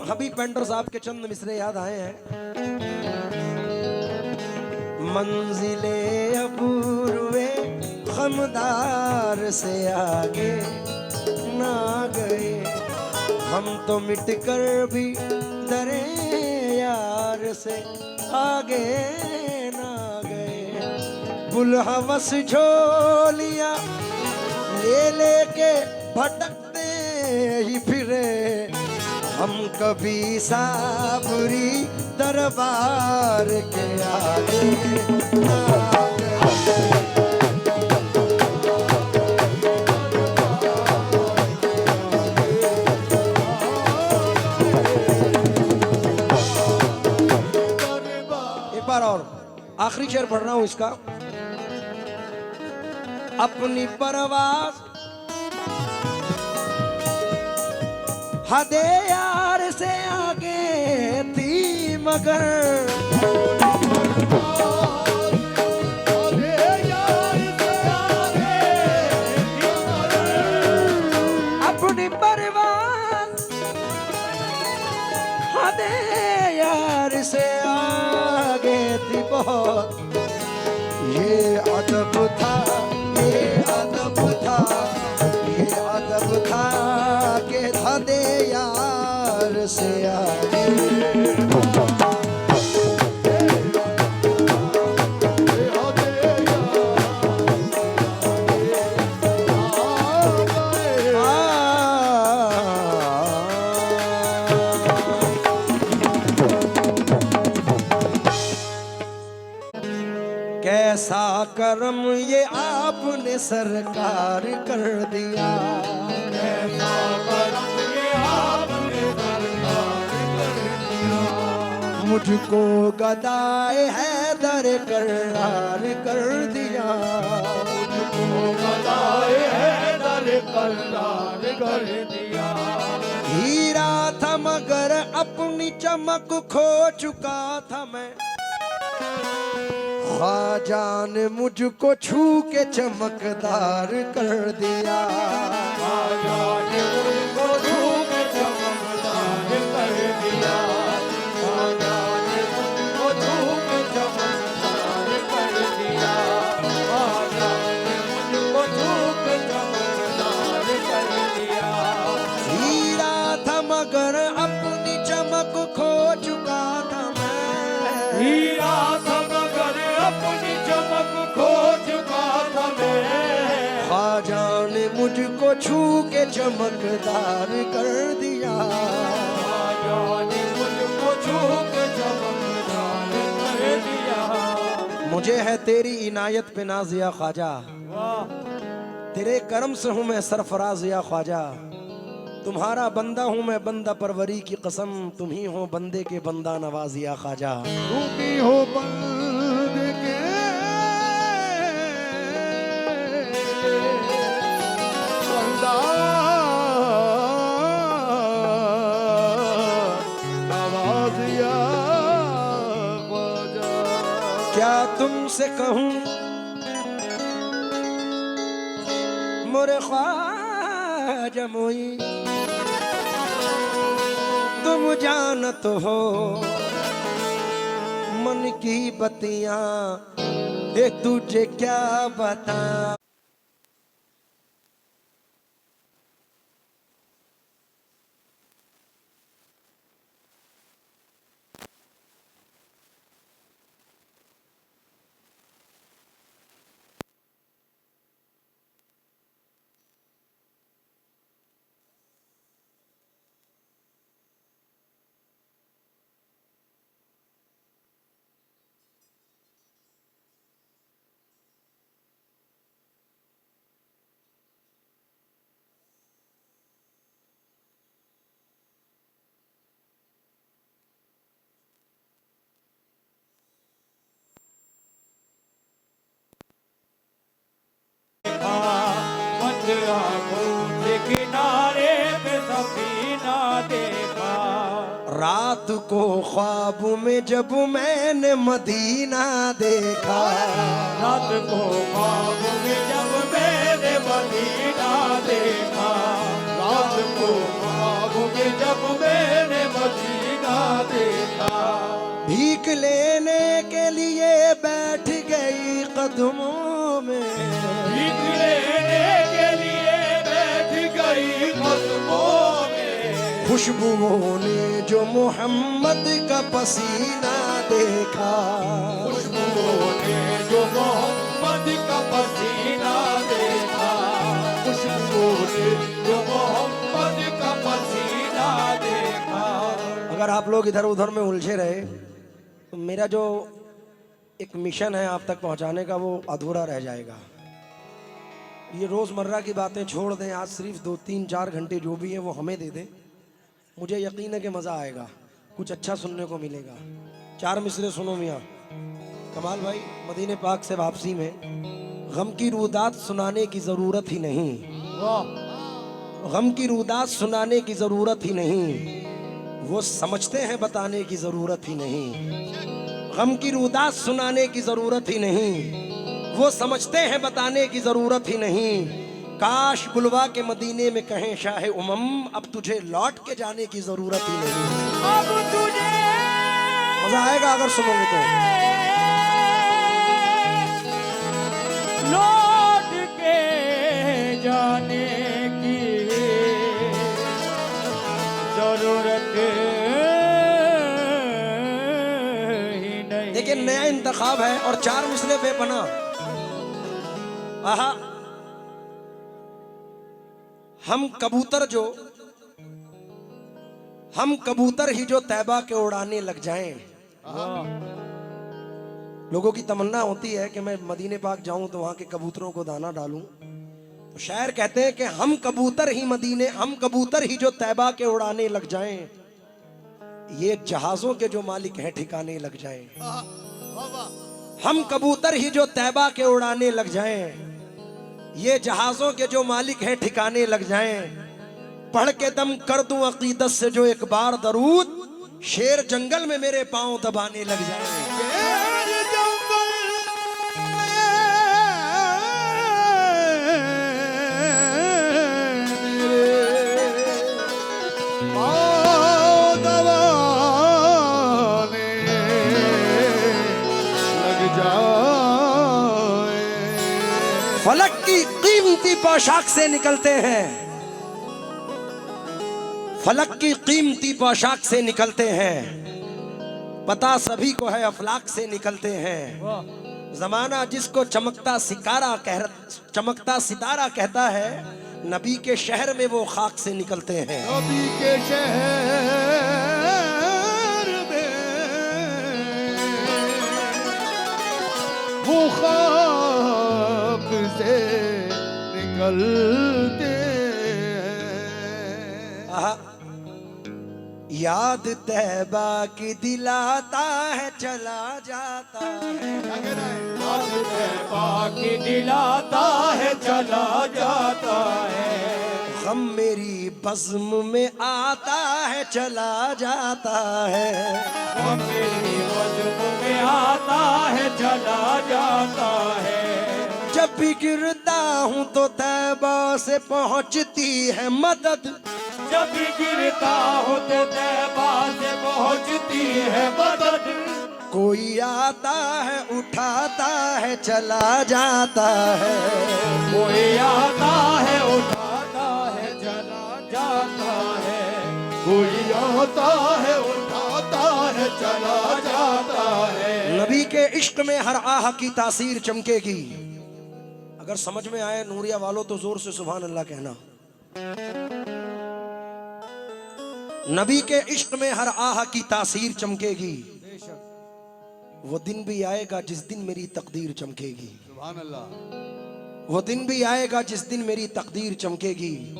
हबीब painter साहब के चंद मिसरे याद आए हैं। मंजिले अपूर्वे खमदार से आगे ना गए, हम तो मिट कर भी डरे यार से आगे ना गए। बुलहवस झोलियां ले लेके भटकते ही फिरे, हम कभी साबरी दरबार के आगे ना गए। एक बार और आखिरी शेर पढ़ रहा हूं इसका। अपनी परवाज़ हदे यार से आगे थी मगर, अपनी परवाज़ हदे यार से आगे थी बहुत। ये अदब था, ये अदब था, ये अदब था के हदे यार से आगे। कैसा करम ये आपने सरकार कर दिया, कैसा करम ये आपने सरकार कर दिया। मुझको गदाए हैदर करार कर दिया, मुझको गदाए हैदर करार कर दिया। हीरा था मगर अपनी चमक खो चुका था मैं, ख्वाजा ने मुझको छू के चमकदार कर दिया। ख्वाजा ने मुझको छू के चमकदार कर दिया। ख्वाजा ने मुझको छू के चमकदार कर दिया। ख्वाजा ने मुझको छू के चमकदार कर दिया। हीरा था मगर अपनी चमक खो चुका था मैं, हीरा था मगर अपनी चमक खो चुका था मैं। ख्वाजा ने मुझको छू के चमकदार कर दिया। ख्वाजा ने मुझको छू के चमकदार कर दिया। मुझे है तेरी इनायत पे नाज या ख्वाजा, तेरे करम से हूँ मैं सरफराज या ख्वाजा। तुम्हारा बंदा हूँ मैं बंदा परवरी की कसम, तुम ही हो बंदे के बंदा नवाज या ख्वाजा। तुम ही हो बंदे के बंदा नवाज या ख्वाजा। क्या तुमसे कहूँ मोरे ख्वाजा मोई, तुम जानत हो मन की बतियां, ये तुझे क्या बता। किनारे पे सफीना देखा। रात को ख्वाब में जब मैंने मदीना देखा, रात को ख्वाब में जब मैंने मदीना देखा। रात को ख्वाब में जब मैंने मदीना कदमों में, भीख लेने के लिए बैठ गई कदमों में। खुशबुओं ने जो मोहम्मद का पसीना देखा, खुशबुओं ने जो मोहम्मद का पसीना देखा, खुशबुओं ने जो मोहम्मद का पसीना देखा। अगर आप लोग इधर उधर में उलझे रहे तो मेरा जो एक मिशन है आप तक पहुंचाने का वो अधूरा रह जाएगा। ये रोज़मर्रा की बातें छोड़ दें, आज सिर्फ 2-3-4 घंटे जो भी है वो हमें दे दें, मुझे यकीन है कि मज़ा आएगा, कुछ अच्छा सुनने को मिलेगा। 4 मिसरे सुनो मियाँ। कमाल भाई, मदीने पाक से वापसी में गम की रुदात सुनाने की ज़रूरत ही नहीं, गम की रुदात सुनाने की ज़रूरत ही नहीं, वो समझते हैं बताने की ज़रूरत ही नहीं। गम की रुदात सुनाने की ज़रूरत ही नहीं, वो समझते हैं बताने की ज़रूरत ही नहीं। काश बुलवा के मदीने में कहें शाहे उमम, अब तुझे लौट के जाने की ज़रूरत ही नहीं। अब तुझे मज़ा आएगा अगर सुनोगे तो। लौट के जाने की जरूरत ही नहीं। देखिए नया इंतखाब है और 4 मिसरे बेपना। आहा, हम कबूतर ही जो तैबा के उड़ाने लग जाएं। लोगों की तमन्ना होती है कि मैं मदीने पाक जाऊं तो वहां के कबूतरों को दाना डालूं, तो शायर कहते हैं कि हम कबूतर ही जो तैबा के उड़ाने लग जाएं, ये जहाजों के जो मालिक हैं ठिकाने लग जाएं। हम कबूतर ही जो तैबा के उड़ाने लग जाएं, ये जहाजों के जो मालिक हैं ठिकाने लग जाएं। पढ़ के दम कर दूं अकीदत से जो एक बार दरूद, शेर जंगल में मेरे पांव दबाने लग जाएं। फलक की कीमती पोशाक से निकलते हैं, फलक की कीमती पोशाक से निकलते हैं, पता सभी को है अफलाक से निकलते हैं। जमाना जिसको चमकता सितारा कहता है, नबी के शहर में वो खाक से निकलते हैं। नबी के शहर में वो खाक से निकलते हैं। आहा, याद तैबा की दिलाता है चला जाता है, याद तैबा की दिलाता है चला जाता है। गम मेरी बज़्म में आता है चला जाता है, गम मेरी बज़्म में आता है चला जाता है। जब भी गिरता हूँ तो तैबा से पहुँचती है मदद, जब भी गिरता हूँ तो तैबा से पहुँचती है मदद। कोई आता है उठाता है चला जाता है, कोई आता है उठाता है चला जाता है। कोई आता है उठाता है चला जाता है। नबी के इश्क में हर आह की तासीर चमकेगी। अगर समझ में आए नूरिया वालों तो जोर से सुभान अल्लाह कहना। नबी के इश्क में हर आह की तासीर चमकेगी, वो दिन भी आएगा जिस दिन मेरी तकदीर चमकेगी। सुभान अल्लाह। वो दिन भी आएगा जिस दिन मेरी तकदीर चमकेगी।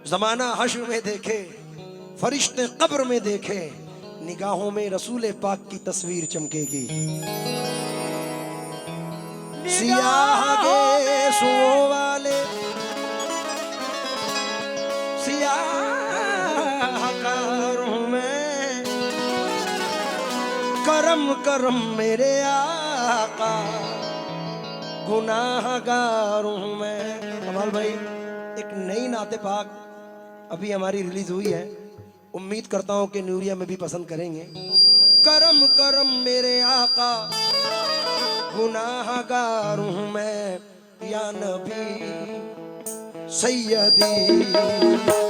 जमाना हश्र में देखे, फरिश्ते कब्र में देखे, निगाहों में रसूल पाक की तस्वीर चमकेगी। सियाह गेसुओं वाले सियाहकार हूं मैं, करम करम मेरे आका, गुनाहगार हूं मैं। कमाल भाई, एक नई नाते पाक अभी हमारी रिलीज हुई है, उम्मीद करता हूं कि नूरिया में भी पसंद करेंगे। करम करम मेरे आका, गुनाहगार हूं मैं या नबी सैयदी।